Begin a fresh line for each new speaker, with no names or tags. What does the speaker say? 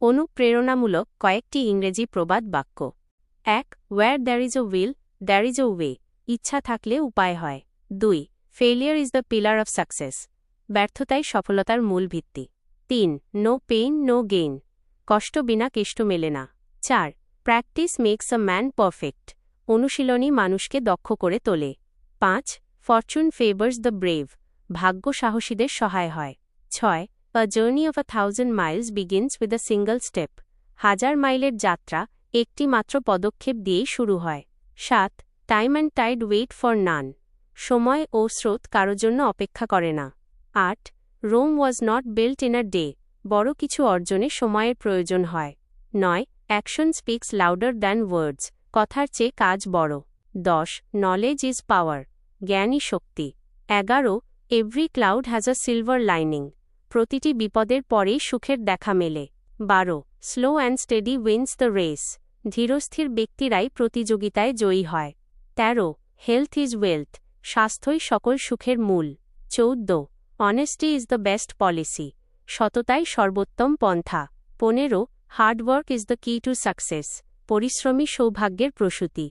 অনুপ্রেরণামূলক কয়েকটি ইংরেজি প্রবাদ বাক্য। ১. Where there is a will there is a way. ইচ্ছা থাকলে উপায় হয়। ২. Failure is the pillar of success. ব্যর্থতাই সফলতার মূল ভিত্তি। ৩. No pain no gain. কষ্ট বিনা কেষ্ট মেলে না। ৪. Practice makes a man perfect. অনুশীলনই মানুষকে দক্ষ করে তোলে। ৫. Fortune favours the brave. ভাগ্য সাহসীদের সহায় হয়। ৬. A journey of 1,000 miles begins with a single step. হাজার মাইলের যাত্রা একটি মাত্র পদক্ষেপ দিয়েই শুরু হয়। ৭. Time and tide wait for none. সময় ও স্রোত কারো জন্য অপেক্ষা করে না। ৮. Rome was not built in a day. বড় কিছু অর্জনে সময়ের প্রয়োজন হয়। ৯. Action speaks louder than words. কথার চেয়ে কাজ বড়। ১০. Knowledge is power. জ্ঞানই শক্তি। ১১. Every cloud has a silver lining. প্রতিটি বিপদের পরেই সুখের দেখা মেলে। ১২. Slow and steady wins the race. ধীরস্থির ব্যক্তিরাই প্রতিযোগিতায় জয়ী হয়। ১৩. Health is wealth. স্বাস্থ্যই সকল সুখের মূল। ১৪. Honesty is the best policy. সততাই সর্বোত্তম পন্থা। ১৫. Hard work is the key to success. পরিশ্রমী সৌভাগ্যের প্রসূতি।